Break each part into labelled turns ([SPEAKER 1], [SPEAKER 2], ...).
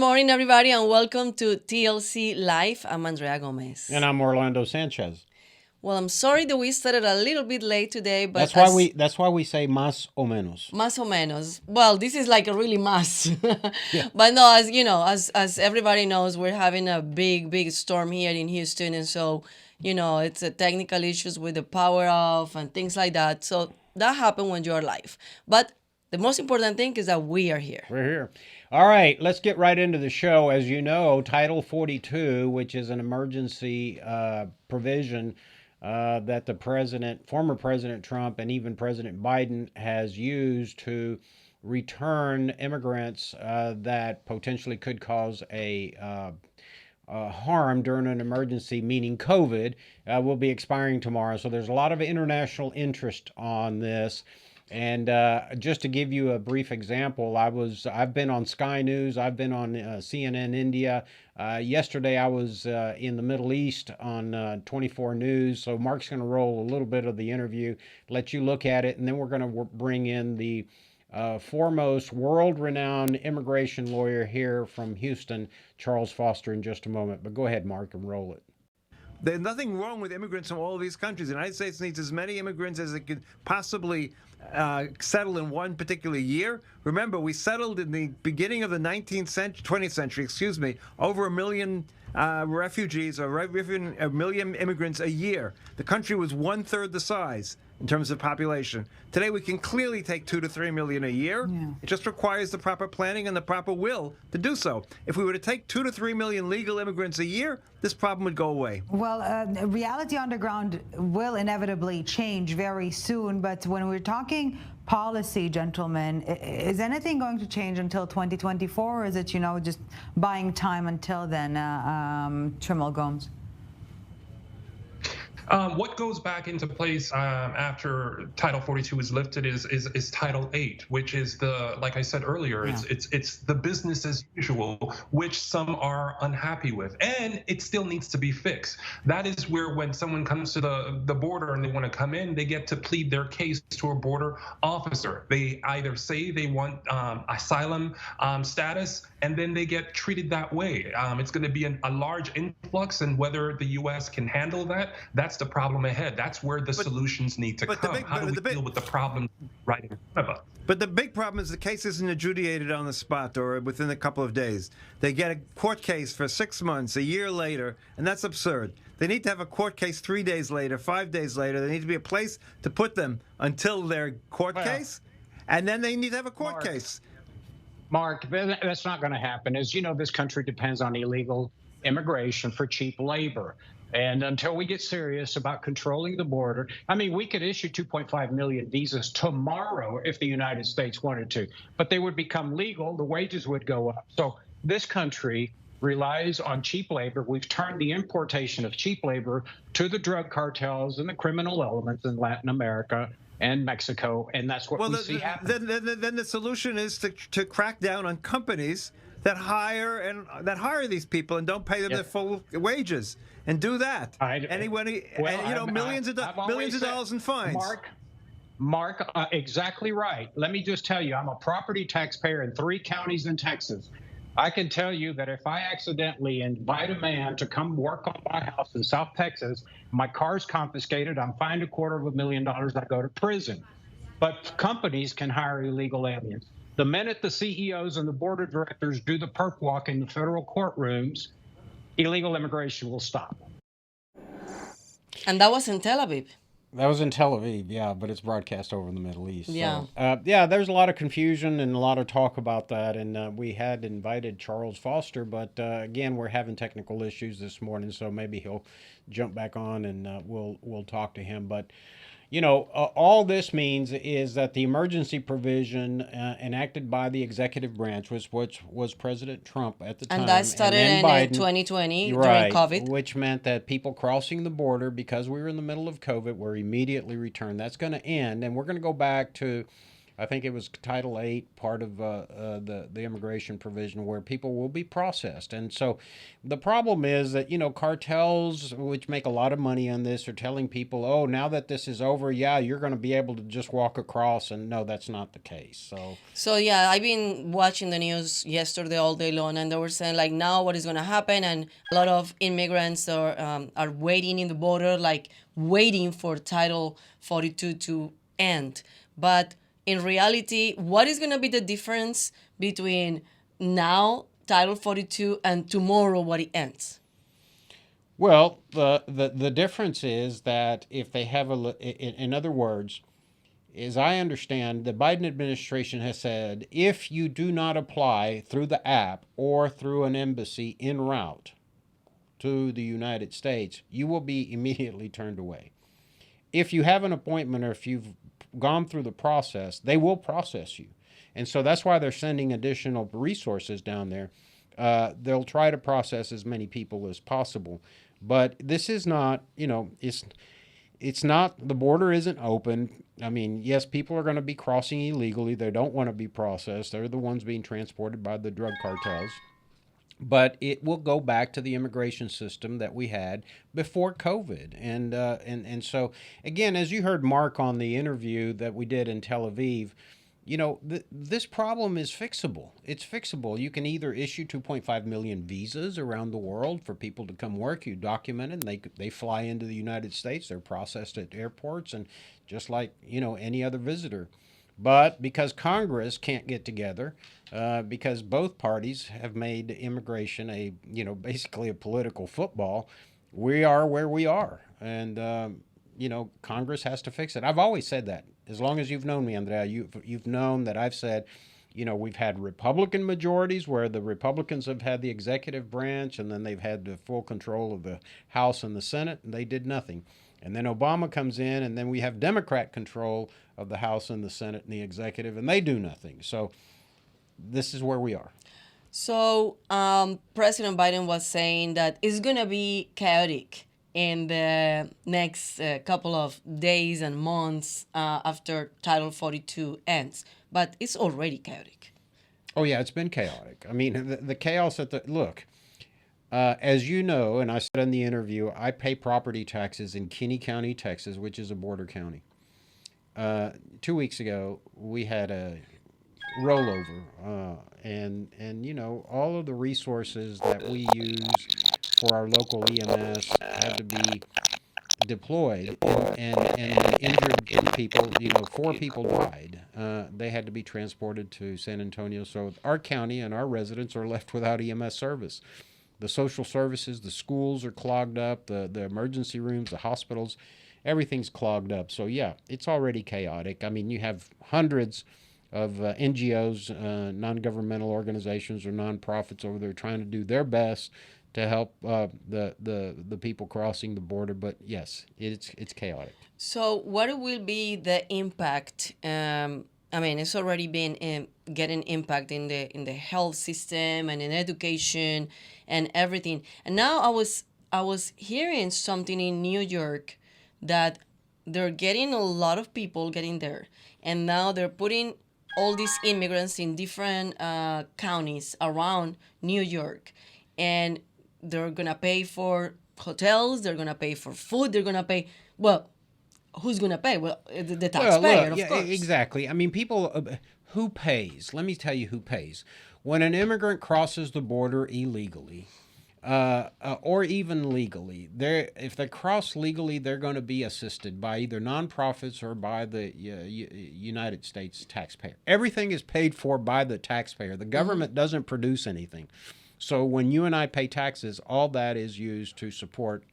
[SPEAKER 1] morning, everybody, and welcome to TLC Live. I'm Andrea Gomez.
[SPEAKER 2] And I'm Orlando Sanchez.
[SPEAKER 1] Well, I'm sorry that we started a little bit late today, but
[SPEAKER 2] that's why we say más o menos.
[SPEAKER 1] Más o menos. Well, this is like a really más.
[SPEAKER 2] Yeah.
[SPEAKER 1] But no, as you know, as everybody knows, we're having a big storm here in Houston, and so it's a technical issues with the power off and things like that. So that happens when you're live. But the most important thing is that we are here.
[SPEAKER 2] We're here. All right, let's get right into the show. As you know, Title 42, which is an emergency provision that the former President Trump, and even President Biden has used to return immigrants that potentially could cause a harm during an emergency, meaning COVID, will be expiring tomorrow. So there's a lot of international interest on this. And just to give you a brief example, I've been on Sky News, I've been on CNN India. Yesterday I was in the Middle East on 24 News. So Mark's going to roll a little bit of the interview, let you look at it, and then we're going to bring in the foremost world-renowned immigration lawyer here from Houston, Charles Foster, in just a moment. But go ahead, Mark, and roll it.
[SPEAKER 3] There's nothing wrong with immigrants from all of these countries. The United States needs as many immigrants as it could possibly settle in one particular year. Remember, we settled in the beginning of the 20th century, over 1 million refugees, or a million immigrants a year. The country was 1/3 the size in terms of population. Today, we can clearly take 2 to 3 million a year. Yeah. It just requires the proper planning and the proper will to do so. If we were to take 2 to 3 million legal immigrants a year, this problem would go away.
[SPEAKER 4] Well, reality on the ground will inevitably change very soon. But when we're talking policy, gentlemen, is anything going to change until 2024, or is it, just buying time until then, Trimble Gomes?
[SPEAKER 5] What goes back into place after Title 42 is lifted is Title 8, which is like I said earlier, it's the business as usual, which some are unhappy with, and it still needs to be fixed. That is where when someone comes to the border and they want to come in, they get to plead their case to a border officer. They either say they want asylum status, and then they get treated that way. It's going to be a large influx, and whether the U.S. can handle that, that's the problem ahead. That's where the solutions need to come. How do we deal with the problem right in front of us?
[SPEAKER 3] But the big problem is the case isn't adjudicated on the spot or within a couple of days. They get a court case for 6 months, a year later, and that's absurd. They need to have a court case 3 days later, 5 days later. There needs to be a place to put them until their court case, and then they need to have a court case.
[SPEAKER 6] Mark, that's not going to happen. As you know, this country depends on illegal immigration for cheap labor. And until we get serious about controlling the border, we could issue 2.5 million visas tomorrow if the United States wanted to, but they would become legal. The wages would go up. So this country relies on cheap labor. We've turned the importation of cheap labor to the drug cartels and the criminal elements in Latin America and Mexico, and that's what we see happen.
[SPEAKER 3] Then the solution is to crack down on companies that hire these people and don't pay them their full wages, and do that. Millions of dollars in fines.
[SPEAKER 6] Mark, exactly right. Let me just tell you, I'm a property taxpayer in 3 counties in Texas. I can tell you that if I accidentally invite a man to come work on my house in South Texas, my car's confiscated, I'm fined $250,000, I go to prison. But companies can hire illegal aliens. The minute the CEOs and the board of directors do the perp walk in the federal courtrooms, illegal immigration will stop.
[SPEAKER 1] And that was in Tel Aviv.
[SPEAKER 2] That was in Tel Aviv, yeah, but it's broadcast over in the Middle East.
[SPEAKER 1] Yeah.
[SPEAKER 2] So, there's a lot of confusion and a lot of talk about that, and we had invited Charles Foster, but again, we're having technical issues this morning, so maybe he'll jump back on and we'll talk to him. But all this means is that the emergency provision enacted by the executive branch, which was President Trump at the time.
[SPEAKER 1] And that started in
[SPEAKER 2] Biden,
[SPEAKER 1] 2020 during COVID.
[SPEAKER 2] Which meant that people crossing the border, because we were in the middle of COVID, were immediately returned. That's going to end, and we're going to go back to I think it was Title 8, part of the immigration provision, where people will be processed. And so the problem is that, cartels, which make a lot of money on this, are telling people, oh, now that this is over, yeah, you're going to be able to just walk across. And no, that's not the case.
[SPEAKER 1] So yeah, I've been watching the news yesterday all day long, and they were saying like now what is going to happen, and a lot of immigrants are waiting in the border, like waiting for Title 42 to end. But in reality, what is going to be the difference between now Title 42 and tomorrow what it ends?
[SPEAKER 2] Well, the difference is that if they have in other words, as I understand, the Biden administration has said if you do not apply through the app or through an embassy en route to the United States, you will be immediately turned away. If you have an appointment or if you've gone through the process, they will process you. And so that's why they're sending additional resources down there. They'll try to process as many people as possible. But this is not, it's not, the border isn't open. I mean, yes, people are going to be crossing illegally. They don't want to be processed. They're the ones being transported by the drug cartels. But it will go back to the immigration system that we had before COVID. And so, again, as you heard Mark on the interview that we did in Tel Aviv, this problem is fixable. It's fixable. You can either issue 2.5 million visas around the world for people to come work. You document it, and they fly into the United States. They're processed at airports, and just like any other visitor. But because Congress can't get together, because both parties have made immigration basically a political football, we are where we are, and Congress has to fix it. I've always said that. As long as you've known me, Andrea, you've known that I've said, we've had Republican majorities where the Republicans have had the executive branch, and then they've had the full control of the House and the Senate, and they did nothing. And then Obama comes in, and then we have Democrat control of the House and the Senate and the executive, and they do nothing. So this is where we are.
[SPEAKER 1] So President Biden was saying that it's going to be chaotic in the next couple of days and months after Title 42 ends. But it's already chaotic.
[SPEAKER 2] Oh, yeah, it's been chaotic. I mean, the chaos look, as you know, and I said in the interview, I pay property taxes in Kinney County, Texas, which is a border county. 2 weeks ago, we had a rollover, and all of the resources that we use for our local EMS had to be deployed, and the injured people, 4 people died. They had to be transported to San Antonio. So our county and our residents are left without EMS service. The social services, the schools are clogged up, the emergency rooms, the hospitals, everything's clogged up. So yeah, it's already chaotic. I mean, you have hundreds of NGOs, non-governmental organizations or nonprofits over there trying to do their best to help the people crossing the border. But yes, it's chaotic.
[SPEAKER 1] So what will be the impact? I mean, it's already been getting impact in the health system and in education and everything. And now I was hearing something in New York that they're getting a lot of people getting there, and now they're putting all these immigrants in different counties around New York, and they're gonna pay for hotels, they're gonna pay for food, they're gonna pay. Well, who's gonna pay? Well, the taxpayer, of course.
[SPEAKER 2] Exactly. I mean, people. Who pays? Let me tell you who pays. When an immigrant crosses the border illegally, or even legally, if they cross legally, they're going to be assisted by either nonprofits or by the United States taxpayer. Everything is paid for by the taxpayer. The government doesn't produce anything. So when you and I pay taxes, all that is used to support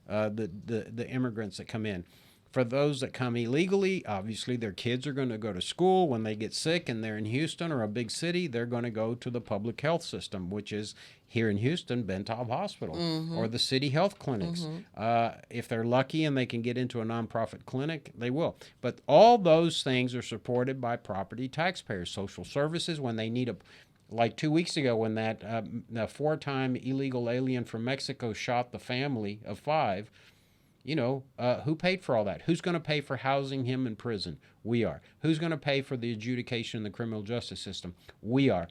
[SPEAKER 2] the immigrants that come in. For those that come illegally, obviously their kids are going to go to school. When they get sick and they're in Houston or a big city, they're going to go to the public health system, which is here in Houston, Bentov Hospital, or the city health clinics. If they're lucky and they can get into a nonprofit clinic, they will. But all those things are supported by property taxpayers. Social services, when they need like 2 weeks ago when that 4-time illegal alien from Mexico shot the family of 5, Who paid for all that? Who's going to pay for housing him in prison? We are. Who's going to pay for the adjudication in the criminal justice system? We are.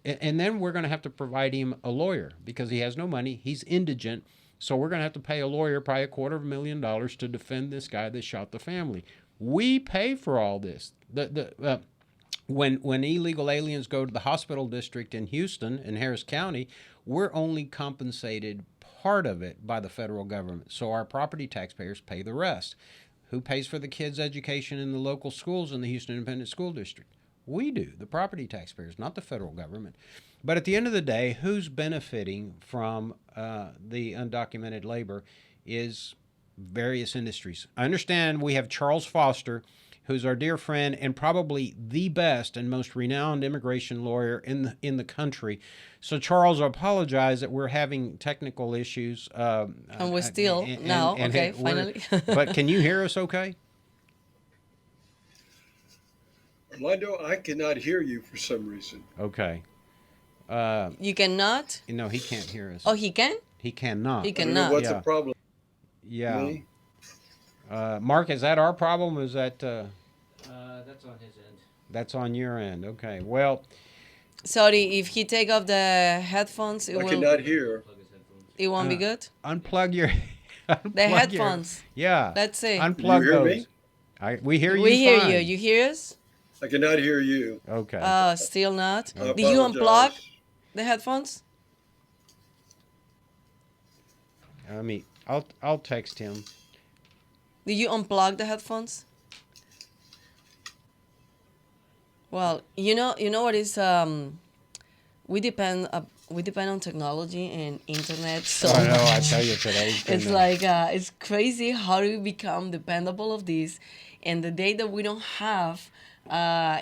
[SPEAKER 2] And then we're going to have to provide him a lawyer because he has no money. He's indigent. So we're going to have to pay a lawyer probably $250,000 to defend this guy that shot the family. We pay for all this. When illegal aliens go to the hospital district in Houston, in Harris County, we're only compensated part of it by the federal government. So our property taxpayers pay the rest. Who pays for the kids' education in the local schools in the Houston Independent School District? We do, the property taxpayers, not the federal government. But at the end of the day, who's benefiting from the undocumented labor is various industries. I understand we have Charles Foster, who's our dear friend and probably the best and most renowned immigration lawyer in the country. So, Charles, I apologize that we're having technical issues.
[SPEAKER 1] And we're still now. Okay, finally.
[SPEAKER 2] But can you hear us okay?
[SPEAKER 7] Orlando, I cannot hear you for some reason.
[SPEAKER 2] Okay.
[SPEAKER 1] You cannot?
[SPEAKER 2] No, he can't hear us.
[SPEAKER 1] Oh, he can?
[SPEAKER 2] He cannot.
[SPEAKER 1] He
[SPEAKER 7] I don't know
[SPEAKER 1] cannot.
[SPEAKER 7] what's
[SPEAKER 2] Yeah.
[SPEAKER 7] the problem.
[SPEAKER 2] Yeah.
[SPEAKER 7] Me?
[SPEAKER 2] Mark, is that our problem? Is that...
[SPEAKER 8] That's on his end.
[SPEAKER 2] That's on your end. Okay. Well,
[SPEAKER 1] Sorry, if he take off the headphones,
[SPEAKER 7] I cannot hear.
[SPEAKER 8] Plug his headphones.
[SPEAKER 1] it won't be good.
[SPEAKER 2] unplug your... unplug
[SPEAKER 1] The
[SPEAKER 2] your-
[SPEAKER 1] headphones.
[SPEAKER 2] Yeah.
[SPEAKER 1] Let's see.
[SPEAKER 2] Unplug
[SPEAKER 7] You hear
[SPEAKER 2] those.
[SPEAKER 7] me?
[SPEAKER 2] We hear you
[SPEAKER 1] We hear
[SPEAKER 2] fine.
[SPEAKER 1] you. You hear us?
[SPEAKER 7] I cannot hear you.
[SPEAKER 2] Okay.
[SPEAKER 1] Still not.
[SPEAKER 7] I
[SPEAKER 1] Did you unplug
[SPEAKER 7] apologize.
[SPEAKER 1] the headphones?
[SPEAKER 2] I'll text him.
[SPEAKER 1] Did you unplug the headphones? Well, you know what is we depend on technology and internet so
[SPEAKER 2] I know. I
[SPEAKER 1] much.
[SPEAKER 2] tell you today.
[SPEAKER 1] It's like it's crazy how do we become dependable of this, and the day that we don't have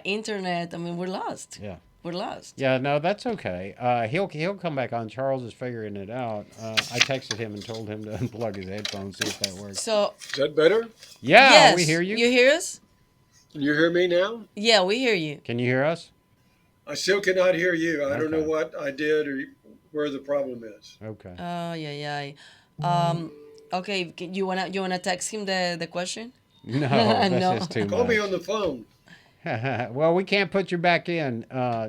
[SPEAKER 1] internet, I mean, we're lost.
[SPEAKER 2] Yeah.
[SPEAKER 1] We're lost.
[SPEAKER 2] Yeah. No, that's okay. He'll come back on. Charles is figuring it out. I texted him and told him to unplug his headphones, see if that works.
[SPEAKER 1] So
[SPEAKER 7] Is that better?
[SPEAKER 2] Yeah,
[SPEAKER 1] yes,
[SPEAKER 2] we hear you.
[SPEAKER 1] You hear us?
[SPEAKER 7] Can you hear me now?
[SPEAKER 1] Yeah, we hear you.
[SPEAKER 2] Can you hear us?
[SPEAKER 7] I still cannot hear you. I don't know
[SPEAKER 2] Okay.
[SPEAKER 7] what I did or where the problem is.
[SPEAKER 2] Okay.
[SPEAKER 1] Oh yeah. Okay, you wanna text him the question?
[SPEAKER 2] No, that's
[SPEAKER 1] No.
[SPEAKER 2] just too
[SPEAKER 7] Call me
[SPEAKER 2] much.
[SPEAKER 7] on the phone.
[SPEAKER 2] Well, we can't put you back in,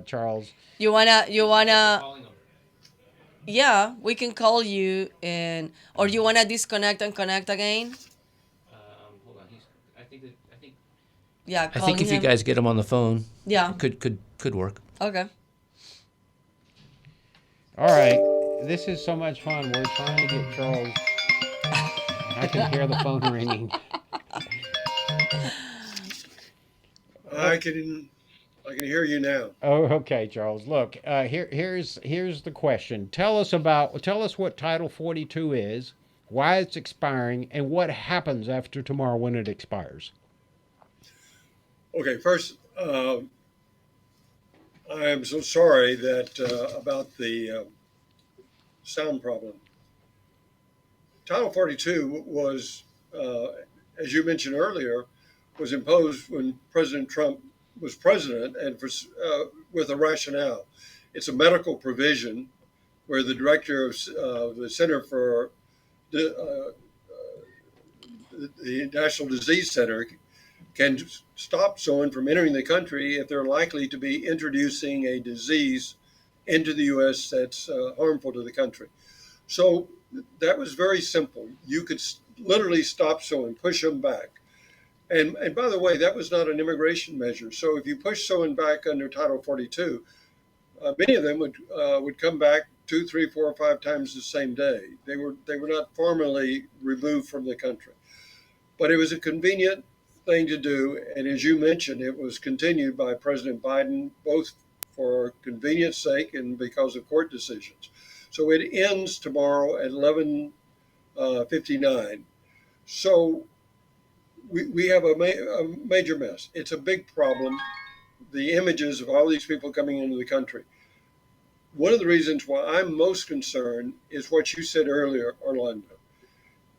[SPEAKER 2] Charles.
[SPEAKER 1] You wanna
[SPEAKER 8] Calling him.
[SPEAKER 1] yeah, we can call you or you wanna disconnect and connect again?
[SPEAKER 8] Hold on. I think.
[SPEAKER 1] Yeah,
[SPEAKER 9] I
[SPEAKER 1] calling
[SPEAKER 9] think if you
[SPEAKER 1] him.
[SPEAKER 9] guys get him on the phone,
[SPEAKER 1] Yeah.
[SPEAKER 9] could work.
[SPEAKER 1] Okay.
[SPEAKER 2] All right. This is so much fun. We're trying to get Charles. I can hear the phone ringing.
[SPEAKER 7] I can hear you now.
[SPEAKER 2] Oh, okay, Charles. Look, here's the question. Tell us what Title 42 is, why it's expiring, and what happens after tomorrow when it expires.
[SPEAKER 7] Okay, first, I am so sorry that about the sound problem. Title 42 was, as you mentioned earlier, was imposed when President Trump was president, and with a rationale. It's a medical provision where the director of the Center for the National Disease Center can stop someone from entering the country if they're likely to be introducing a disease into the U.S. that's harmful to the country. So that was very simple. You could literally stop someone, push them back. And by the way, that was not an immigration measure. So if you push someone back under Title 42, many of them would come back 2, 3, 4, or 5 times the same day. They were not formally removed from the country. But it was a convenient thing to do, and as you mentioned, it was continued by President Biden, both for convenience sake and because of court decisions. So it ends tomorrow at 11:59. So we have a major mess. It's a big problem. The images of all these people coming into the country. One of the reasons why I'm most concerned is what you said earlier, Orlando.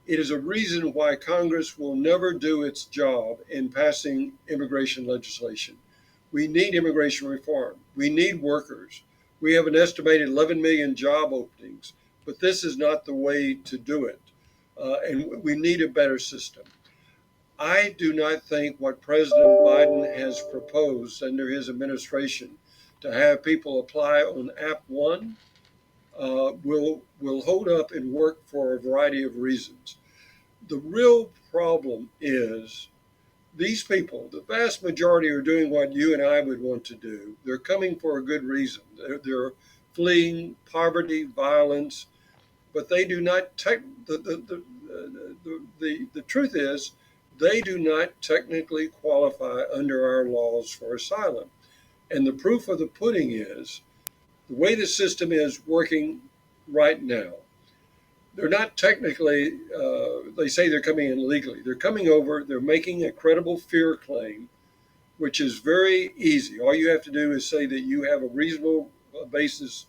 [SPEAKER 7] It is a reason why Congress will never do its job in passing immigration legislation. We need immigration reform. We need workers. We have an estimated 11 million job openings, but this is not the way to do it. and we need a better system. I do not think what President Biden has proposed under his administration to have people apply on App One will hold up and work for a variety of reasons. The real problem is these people, the vast majority, are doing what you and I would want to do. They're coming for a good reason. They're fleeing poverty, violence, but they do not the truth is they do not technically qualify under our laws for asylum. And the proof of the pudding is the way the system is working right now. They're not technically, they say they're coming in legally. They're coming over, they're making a credible fear claim, which is very easy. All you have to do is say that you have a reasonable basis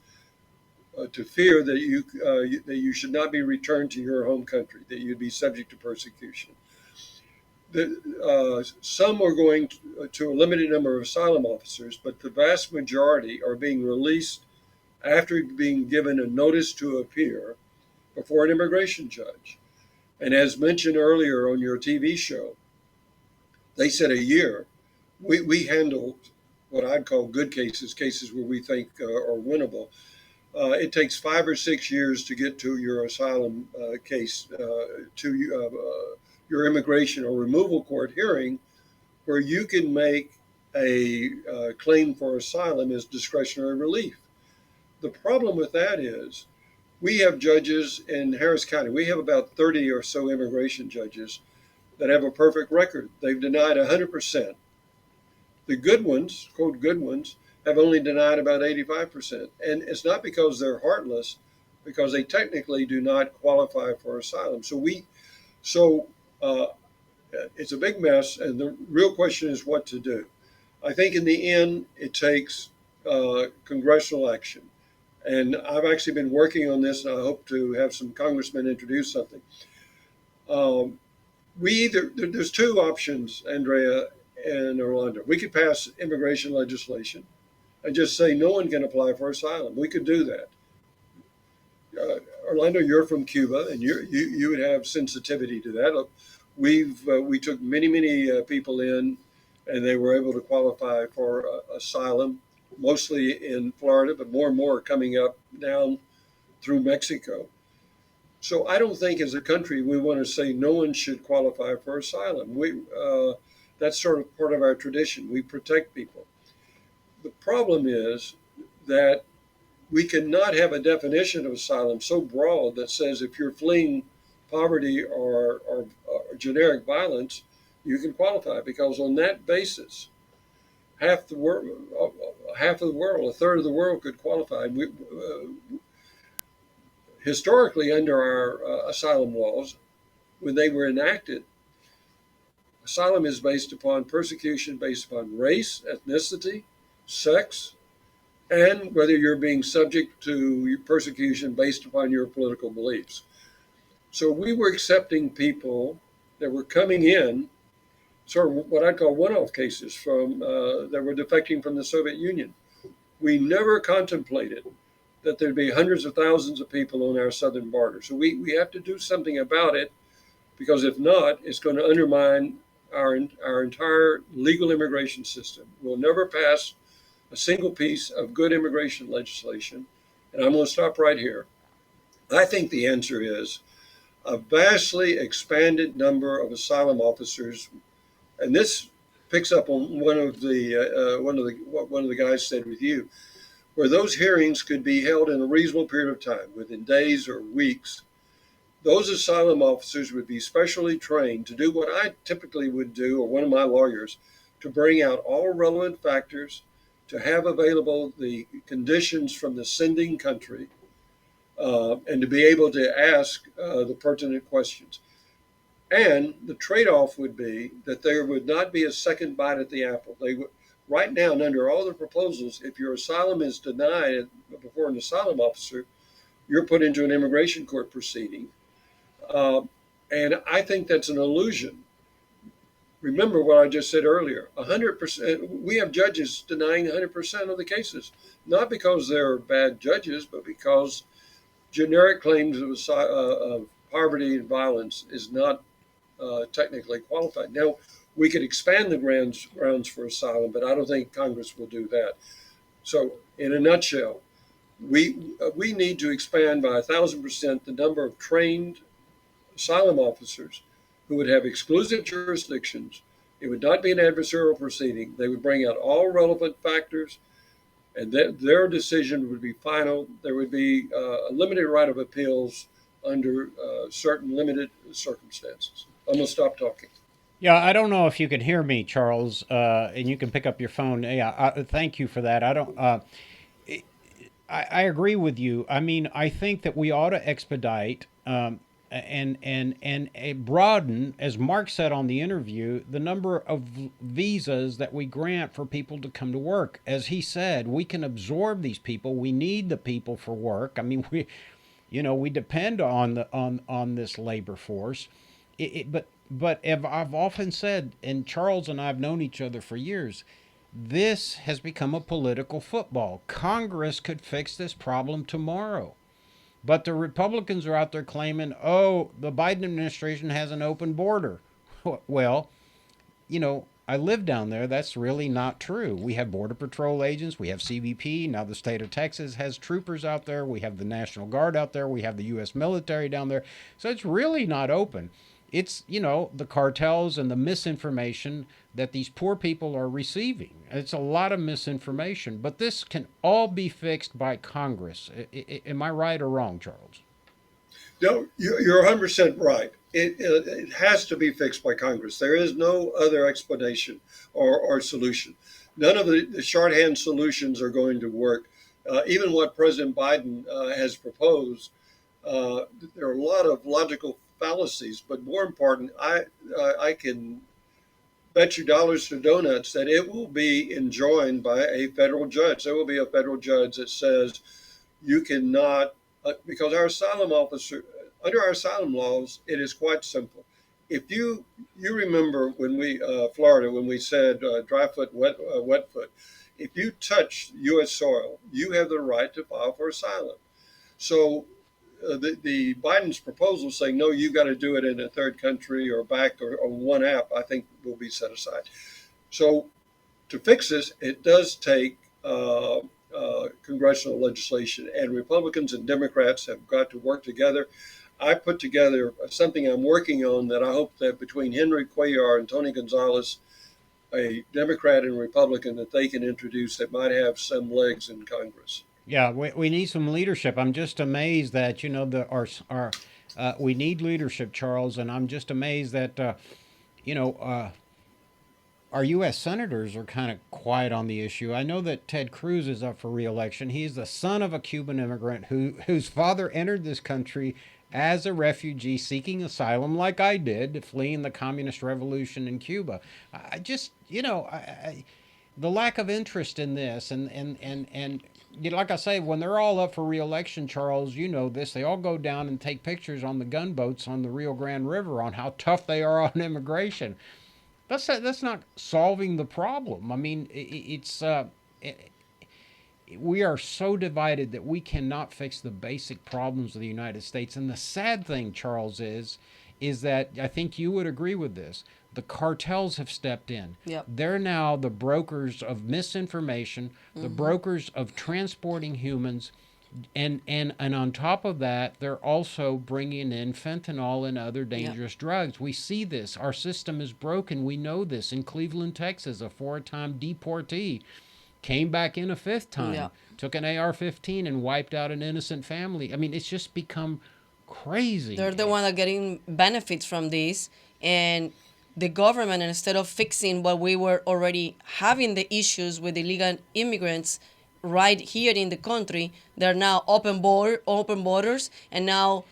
[SPEAKER 7] to fear that you should not be returned to your home country, that you'd be subject to persecution. Some are going to a limited number of asylum officers, but the vast majority are being released after being given a notice to appear before an immigration judge. And as mentioned earlier on your TV show, they said a year. We handle what I'd call good cases, cases where we think are winnable. It takes 5 or 6 years to get to your asylum case, to your immigration or removal court hearing, where you can make a claim for asylum as discretionary relief. The problem with that is we have judges in Harris County. We have about 30 or so immigration judges that have a perfect record. They've denied 100%. The good ones, quote, good ones, have only denied about 85%. And it's not because they're heartless, because they technically do not qualify for asylum. So it's a big mess. And the real question is what to do. I think in the end, it takes congressional action. And I've actually been working on this, and I hope to have some congressmen introduce something. There's two options, Andrea and Orlando. We could pass immigration legislation and just say no one can apply for asylum. We could do that. Orlando, you're from Cuba, and you would have sensitivity to that. We took many people in, and they were able to qualify for asylum, mostly in Florida, but more and more are coming up down through Mexico. So I don't think as a country we want to say no one should qualify for asylum. That's sort of part of our tradition. We protect people. The problem is that we cannot have a definition of asylum so broad that says if you're fleeing poverty or generic violence, you can qualify, because on that basis, half the world, a third of the world could qualify. Historically, under our asylum laws, when they were enacted, asylum is based upon persecution based upon race, ethnicity, sex, and whether you're being subject to persecution based upon your political beliefs. So we were accepting people that were coming in, sort of what I call one-off cases that were defecting from the Soviet Union. We never contemplated that there'd be hundreds of thousands of people on our southern border. So we have to do something about it, because if not, it's going to undermine our entire legal immigration system. We'll never pass a single piece of good immigration legislation. And I'm going to stop right here. I think the answer is a vastly expanded number of asylum officers, and this picks up on one of the guys said with you, where those hearings could be held in a reasonable period of time, within days or weeks. Those asylum officers would be specially trained to do what I typically would do, or one of my lawyers, to bring out all relevant factors, to have available the conditions from the sending country, and to be able to ask the pertinent questions. And the trade-off would be that there would not be a second bite at the apple. Right now, and under all the proposals, if your asylum is denied before an asylum officer, you're put into an immigration court proceeding. And I think that's an illusion. Remember what I just said earlier, 100%, we have judges denying 100% of the cases, not because they're bad judges, but because generic claims of poverty and violence is not technically qualified. Now, we could expand the grounds for asylum, but I don't think Congress will do that. So, in a nutshell, we need to expand by 1,000% the number of trained asylum officers who would have exclusive jurisdictions. It would not be an adversarial proceeding. They would bring out all relevant factors, and their decision would be final. There would be a limited right of appeals under certain limited circumstances. I'm going to stop talking.
[SPEAKER 2] Yeah, I don't know if you can hear me, Charles, and you can pick up your phone. Yeah, thank you for that. I don't. I agree with you. I mean, I think that we ought to expedite and broaden, as Mark said on the interview, the number of visas that we grant for people to come to work. As he said, we can absorb these people. We need the people for work. I mean, we depend on this labor force. But I've often said, and Charles and I have known each other for years, this has become a political football. Congress could fix this problem tomorrow. But the Republicans are out there claiming, oh, the Biden administration has an open border. Well, I live down there. That's really not true. We have Border Patrol agents. We have CBP. Now the state of Texas has troopers out there. We have the National Guard out there. We have the U.S. military down there. So it's really not open. It's, the cartels and the misinformation that these poor people are receiving. It's a lot of misinformation. But this can all be fixed by Congress. Am I right or wrong, Charles?
[SPEAKER 7] No, you're 100% right. It has to be fixed by Congress. There is no other explanation or solution. None of the shorthand solutions are going to work. Even what President Biden has proposed, there are a lot of logical fallacies, but more important, I can bet you dollars to donuts that it will be enjoined by a federal judge. There will be a federal judge that says you cannot, because under our asylum laws, it is quite simple. If you remember when Florida, when we said dry foot, wet foot, if you touch U.S. soil, you have the right to file for asylum. So the Biden's proposal saying, no, you got to do it in a third country or back or one app, I think will be set aside. So to fix this, it does take congressional legislation, and Republicans and Democrats have got to work together. I put together something I'm working on that I hope that between Henry Cuellar and Tony Gonzalez, a Democrat and Republican, that they can introduce that might have some legs in Congress.
[SPEAKER 2] Yeah, we need some leadership. I'm just amazed that we need leadership, Charles, and I'm just amazed that our U.S. senators are kind of quiet on the issue. I know that Ted Cruz is up for re-election. He's the son of a Cuban immigrant whose father entered this country as a refugee seeking asylum, like I did, fleeing the communist revolution in Cuba. I just, the lack of interest in this and like I say, when they're all up for re-election, Charles, you know this, they all go down and take pictures on the gunboats on the Rio Grande River on how tough they are on immigration. That's not solving the problem. I mean, we are so divided that we cannot fix the basic problems of the United States. And the sad thing, Charles, is that I think you would agree with this. The cartels have stepped in.
[SPEAKER 1] Yep.
[SPEAKER 2] They're now the brokers of misinformation, the brokers of transporting humans, and on top of that, they're also bringing in fentanyl and other dangerous drugs. We see this. Our system is broken. We know this. In Cleveland, Texas, a 4-time deportee came back in a 5th time, took an AR-15 and wiped out an innocent family. I mean, it's just become crazy.
[SPEAKER 1] They're the one that are getting benefits from this, and the government, instead of fixing what we were already having the issues with illegal immigrants right here in the country, they're now open borders, and now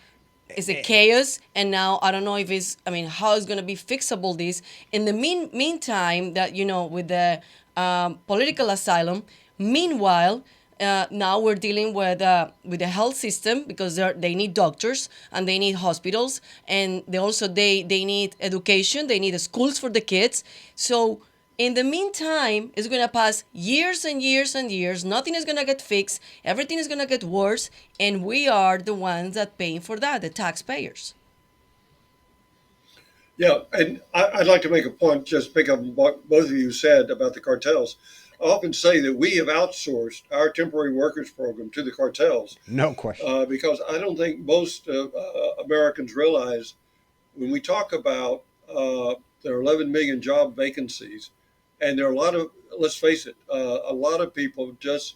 [SPEAKER 1] it's a chaos. And now I don't know if how it's going to be fixable this. In the meantime, that with the political asylum, meanwhile. Now we're dealing with the health system, because they need doctors and they need hospitals, and they need education. They need schools for the kids. So in the meantime, it's going to pass years and years and years. Nothing is going to get fixed. Everything is going to get worse, and we are the ones that paying for that, the taxpayers.
[SPEAKER 7] Yeah, and I'd like to make a point, just pick up on what both of you said about the cartels. I often say that we have outsourced our temporary workers program to the cartels
[SPEAKER 2] No question.
[SPEAKER 7] because I don't think most Americans realize when we talk about there are 11 million job vacancies, and there are a lot of, let's face it, a lot of people just,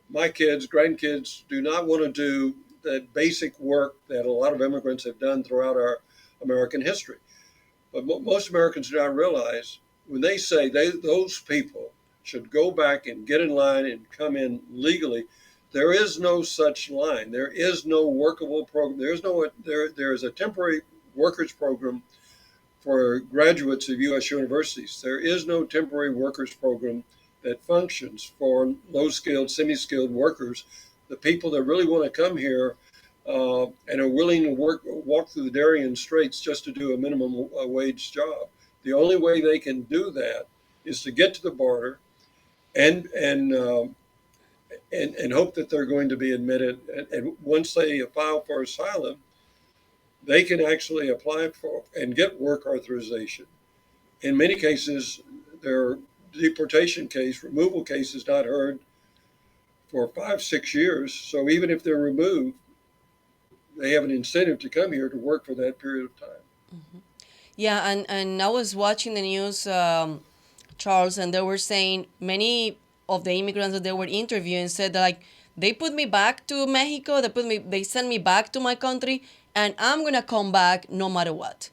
[SPEAKER 7] my kids, grandkids, do not want to do that basic work that a lot of immigrants have done throughout our American history. But most Americans do not realize when they say those people should go back and get in line and come in legally, there is no such line. There is no workable program. There is a temporary workers program for graduates of U.S. universities. There is no temporary workers program that functions for low-skilled, semi-skilled workers, the people that really want to come here and are willing to walk through the Darien Straits just to do a minimum wage job. The only way they can do that is to get to the border and and uh, and hope that they're going to be admitted. And once they file for asylum, they can actually apply for and get work authorization. In many cases, their deportation case, removal case, is not heard for 5, 6 years. So even if they're removed, they have an incentive to come here to work for that period of time.
[SPEAKER 1] Yeah, and I was watching the news, Charles, and they were saying many of the immigrants that they were interviewing said that like they put me back to Mexico, they sent me back to my country, and I'm gonna come back no matter what.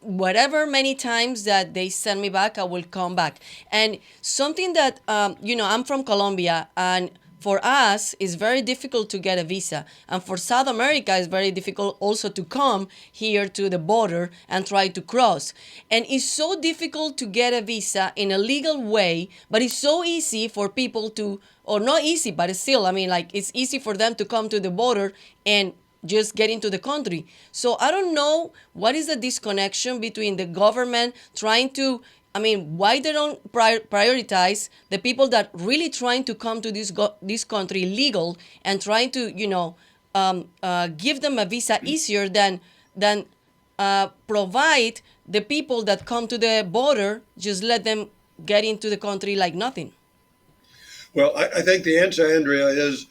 [SPEAKER 1] Whatever many times that they send me back, I will come back. And something that I'm from Colombia, and for us it's very difficult to get a visa, and for South America it's very difficult also to come here to the border and try to cross. And it's so difficult to get a visa in a legal way, but it's so easy for people to, or not easy, but it's still, I mean, like, it's easy for them to come to the border and just get into the country. So I don't know what is the disconnection between the government trying to, I mean, why they don't prioritize the people that really trying to come to this country legal and trying to, give them a visa easier than provide the people that come to the border, just let them get into the country like nothing.
[SPEAKER 7] Well, I think the answer, Andrea, is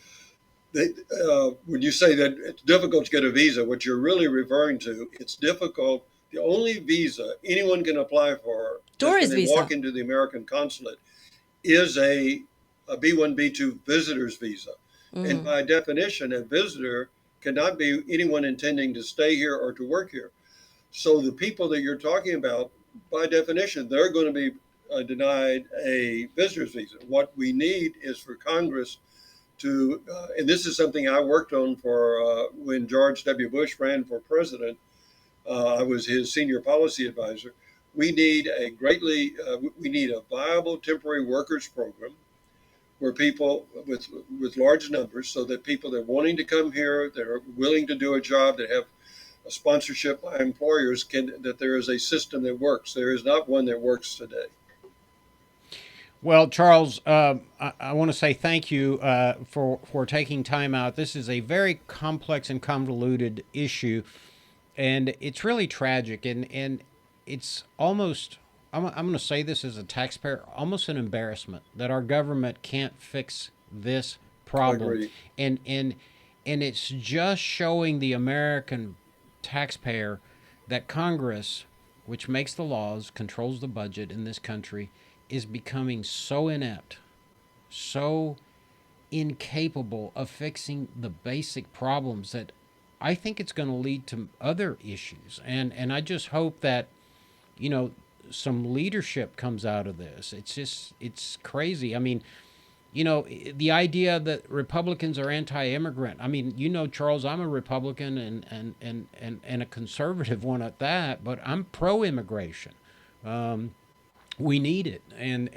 [SPEAKER 7] that when you say that it's difficult to get a visa, what you're really referring to, it's difficult. The only visa anyone can apply for just when
[SPEAKER 1] Tourist
[SPEAKER 7] they
[SPEAKER 1] visa.
[SPEAKER 7] walk into the American consulate is a B1, B2 visitor's visa. And by definition, a visitor cannot be anyone intending to stay here or to work here. So the people that you're talking about, by definition, they're going to be denied a visitor's visa. What we need is for Congress to, and this is something I worked on for when George W. Bush ran for president. I was his senior policy advisor. We need a viable temporary workers program where people with large numbers, so that people that are wanting to come here, that are willing to do a job, that have a sponsorship by employers, that there is a system that works. There is not one that works today.
[SPEAKER 2] Well, Charles, I want to say thank you for taking time out. This is a very complex and convoluted issue, and it's really tragic, and it's almost, I'm going to say this as a taxpayer, almost an embarrassment that our government can't fix this
[SPEAKER 7] I
[SPEAKER 2] problem.
[SPEAKER 7] agree.
[SPEAKER 2] And it's just showing the American taxpayer that Congress, which makes the laws, controls the budget in this country, is becoming so inept, so incapable of fixing the basic problems that I think it's going to lead to other issues. And I just hope that, you know, some leadership comes out of this. It's crazy. I mean, you know, the idea that Republicans are anti-immigrant. I mean, you know, Charles, I'm a Republican and a conservative one at that, but I'm pro-immigration. We need it, and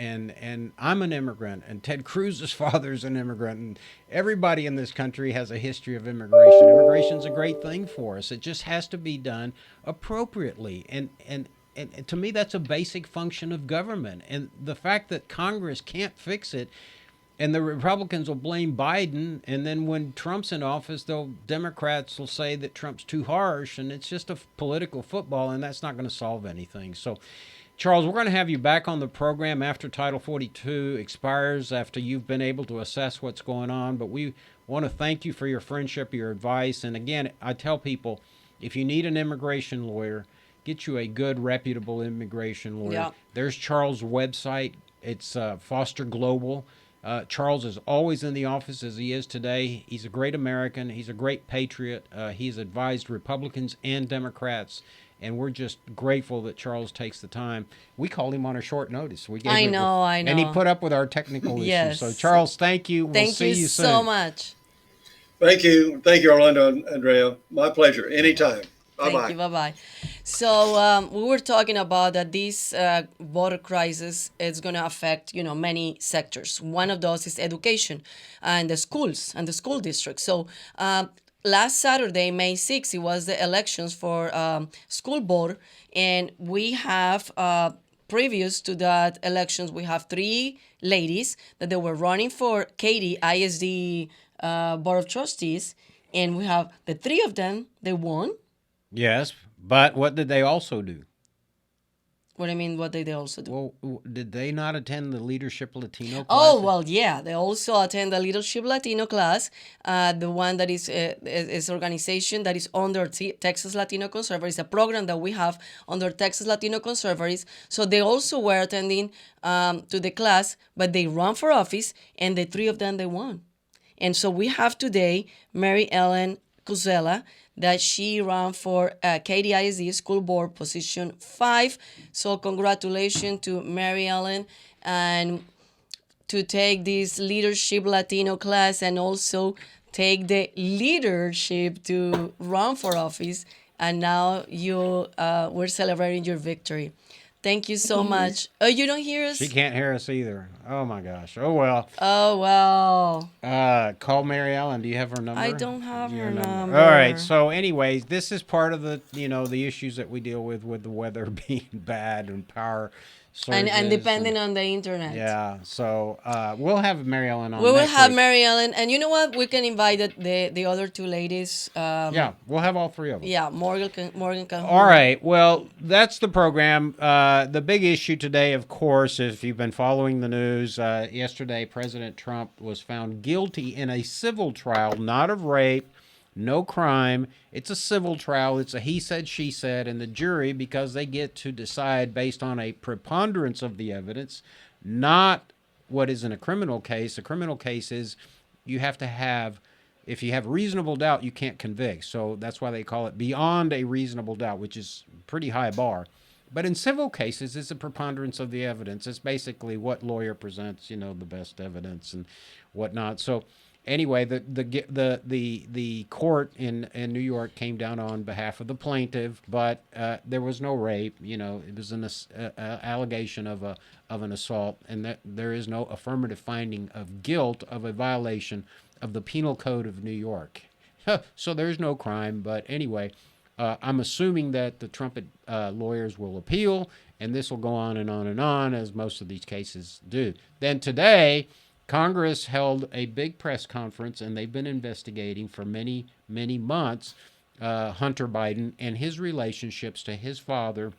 [SPEAKER 2] I'm an immigrant, and Ted Cruz's father's an immigrant, and everybody in this country has a history of immigration. Immigration's a great thing for us. It just has to be done appropriately, and to me, that's a basic function of government. And the fact that Congress can't fix it and the Republicans will blame Biden, and then when Trump's in office, Democrats will say that Trump's too harsh, and it's just a political football, and that's not going to solve anything. So, Charles, we're going to have you back on the program after Title 42 expires, after you've been able to assess what's going on. But we want to thank you for your friendship, your advice, and again, I tell people, if you need an immigration lawyer, get you a good, reputable immigration lawyer.
[SPEAKER 1] Yeah.
[SPEAKER 2] There's Charles' website. It's Foster Global. Charles is always in the office as he is today. He's a great American. He's a great patriot. He's advised Republicans and Democrats, and we're just grateful that Charles takes the time. We called him on a short notice.
[SPEAKER 1] I know.
[SPEAKER 2] And he put up with our technical
[SPEAKER 1] Yes.
[SPEAKER 2] issues. So, Charles, thank you. We'll see you soon.
[SPEAKER 1] so much.
[SPEAKER 7] Thank you. Thank you, Orlando and Andrea. My pleasure. Anytime. Bye-bye.
[SPEAKER 1] Thank you. Bye-bye. So we were talking about that this border crisis is going to affect, many sectors. One of those is education and the schools and the school districts. So last Saturday, May 6th, it was the elections for school board. And we have, previous to that elections, we have 3 ladies that they were running for Katy ISD Board of Trustees. And we have the 3 of them, they won.
[SPEAKER 2] Yes, but what did they also do?
[SPEAKER 1] What do you mean, what did they also do?
[SPEAKER 2] Well, did they not attend the Leadership Latino class?
[SPEAKER 1] Oh, well, yeah. They also attend the Leadership Latino class, the one that is organization that is under Texas Latino Conservatives, a program that we have under Texas Latino Conservatives. So they also were attending to the class, but they run for office, and the 3 of them, they won. And so we have today Mary Ellen Cuzella, that she ran for Katy ISD School Board Position 5. So congratulations to Mary Ellen, and to take this Leadership Latino class and also take the leadership to run for office. And now we're celebrating your victory. Thank you so much. Oh, you don't hear us?
[SPEAKER 2] She can't hear us either. Oh, my gosh. Oh, well.
[SPEAKER 1] Oh, well.
[SPEAKER 2] Call Mary Ellen. Do you have her number?
[SPEAKER 1] I don't have her number.
[SPEAKER 2] All right. So, anyways, this is part of the, the issues that we deal with the weather being bad and power surges.
[SPEAKER 1] And depending on the internet.
[SPEAKER 2] Yeah. So, we'll have Mary Ellen on
[SPEAKER 1] We will
[SPEAKER 2] next
[SPEAKER 1] have
[SPEAKER 2] week.
[SPEAKER 1] Mary Ellen. And you know what? We can invite the other 2 ladies.
[SPEAKER 2] Yeah. We'll have all 3 of them.
[SPEAKER 1] Yeah. Morgan can.
[SPEAKER 2] All right. Well, that's the program. The big issue today, of course, if you've been following the news, yesterday President Trump was found guilty in a civil trial, not of rape, no crime. It's a civil trial. It's a he said, she said, and the jury, because they get to decide based on a preponderance of the evidence, not what is in a criminal case. A criminal case is you have to have, if you have reasonable doubt, you can't convict. So that's why they call it beyond a reasonable doubt, which is a pretty high bar. But in civil cases, it's a preponderance of the evidence. It's basically what lawyer presents, the best evidence and whatnot. So anyway, the court in New York came down on behalf of the plaintiff, but there was no rape. It was an allegation of an assault, and that there is no affirmative finding of guilt of a violation of the Penal Code of New York. So there's no crime. But anyway, I'm assuming that the Trump lawyers will appeal, and this will go on and on and on, as most of these cases do. Then today, Congress held a big press conference, and they've been investigating for many, many months Hunter Biden and his relationships to his father.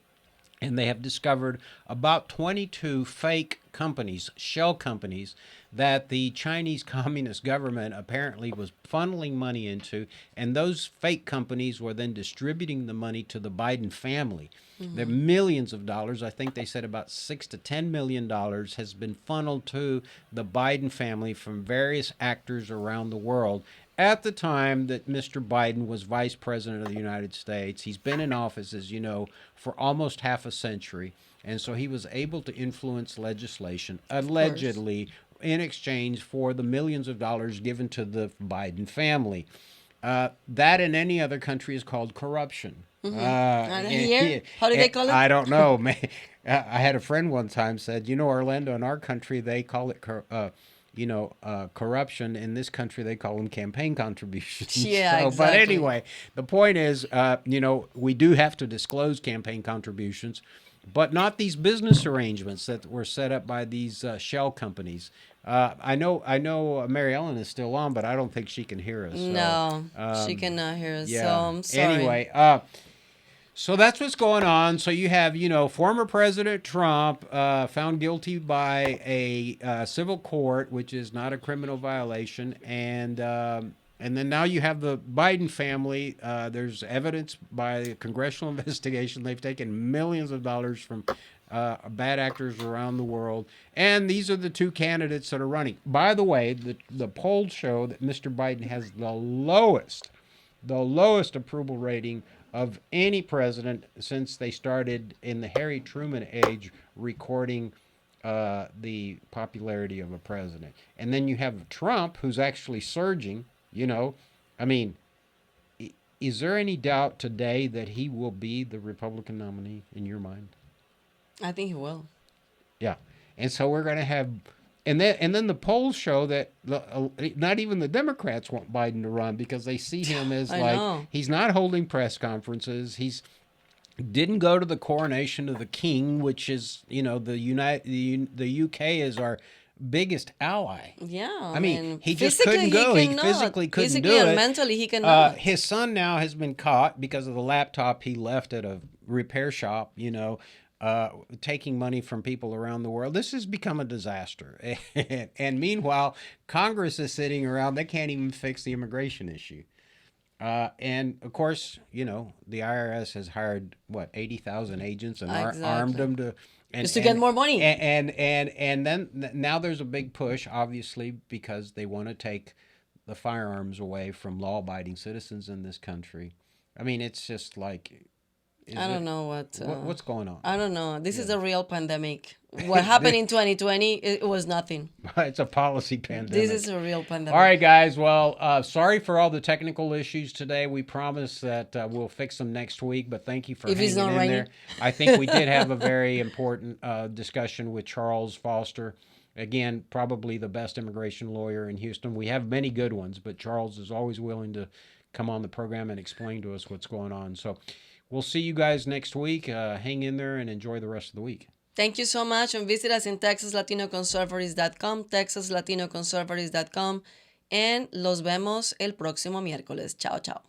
[SPEAKER 2] And they have discovered about 22 fake companies, shell companies, that the Chinese Communist government apparently was funneling money into. And those fake companies were then distributing the money to the Biden family. Mm-hmm. There are millions of dollars. I think they said about $6 to $10 million has been funneled to the Biden family from various actors around the world. At the time that Mr. Biden was vice president of the United States, he's been in office, as you know, for almost half a century. And so he was able to influence legislation, allegedly, in exchange for the millions of dollars given to the Biden family. That in any other country is called corruption.
[SPEAKER 1] Mm-hmm. Here? How do they call it?
[SPEAKER 2] I don't know. I had a friend one time said, Orlando, in our country, they call it corruption. In this country, they call them campaign contributions.
[SPEAKER 1] Yeah, exactly.
[SPEAKER 2] But anyway, the point is, we do have to disclose campaign contributions. but not these business arrangements that were set up by these shell companies. I know, Mary Ellen is still on, but I don't think she can hear us. So,
[SPEAKER 1] No, she cannot hear us. So
[SPEAKER 2] yeah.
[SPEAKER 1] I'm sorry.
[SPEAKER 2] Anyway, so that's what's going on. So you have, former President Trump found guilty by a civil court, which is not a criminal violation, and then now you have the Biden family. There's evidence by a congressional investigation. They've taken millions of dollars from bad actors around the world, and these are the two candidates that are running. By the way, the polls show that Mr. Biden has the lowest approval rating of any president since they started in the Harry Truman age recording the popularity of a president. And then you have Trump, who's actually surging. I mean, is there any doubt today that he will be the Republican nominee in your mind?
[SPEAKER 1] I think he will.
[SPEAKER 2] Yeah. And so we're going to have, and then the polls show that not even the Democrats want Biden to run because they see him as
[SPEAKER 1] I
[SPEAKER 2] like
[SPEAKER 1] know.
[SPEAKER 2] he's not holding press conferences. He's didn't go to the coronation of the king, which is the UK is our biggest ally.
[SPEAKER 1] Yeah.
[SPEAKER 2] I mean, he just
[SPEAKER 1] physically
[SPEAKER 2] couldn't go. He
[SPEAKER 1] cannot.
[SPEAKER 2] physically couldn't
[SPEAKER 1] Physically
[SPEAKER 2] do
[SPEAKER 1] and
[SPEAKER 2] it.
[SPEAKER 1] mentally he cannot.
[SPEAKER 2] His son now has been caught because of the laptop he left at a repair shop, taking money from people around the world. This has become a disaster. And meanwhile, Congress is sitting around. They can't even fix the immigration issue. And of course, the IRS has hired 80,000 agents and armed them to
[SPEAKER 1] just to get more money.
[SPEAKER 2] And then now there's a big push, obviously, because they want to take the firearms away from law-abiding citizens in this country. I mean, it's just like
[SPEAKER 1] I don't know
[SPEAKER 2] what's going on.
[SPEAKER 1] I don't know. This is a real pandemic. What happened in 2020, it was nothing.
[SPEAKER 2] It's a policy pandemic.
[SPEAKER 1] This is a real pandemic.
[SPEAKER 2] All right, guys. Well, sorry for all the technical issues today. We promise that we'll fix them next week, but thank you for
[SPEAKER 1] If it's
[SPEAKER 2] hanging
[SPEAKER 1] not
[SPEAKER 2] in
[SPEAKER 1] raining.
[SPEAKER 2] there. I think we did have a very important discussion with Charles Foster. Again, probably the best immigration lawyer in Houston. We have many good ones, but Charles is always willing to come on the program and explain to us what's going on. So we'll see you guys next week. Hang in there and enjoy the rest of the week.
[SPEAKER 1] Thank you so much, and visit us in TexasLatinoConservatives.com, TexasLatinoConservatives.com, and los vemos el próximo miércoles. Chao, chao.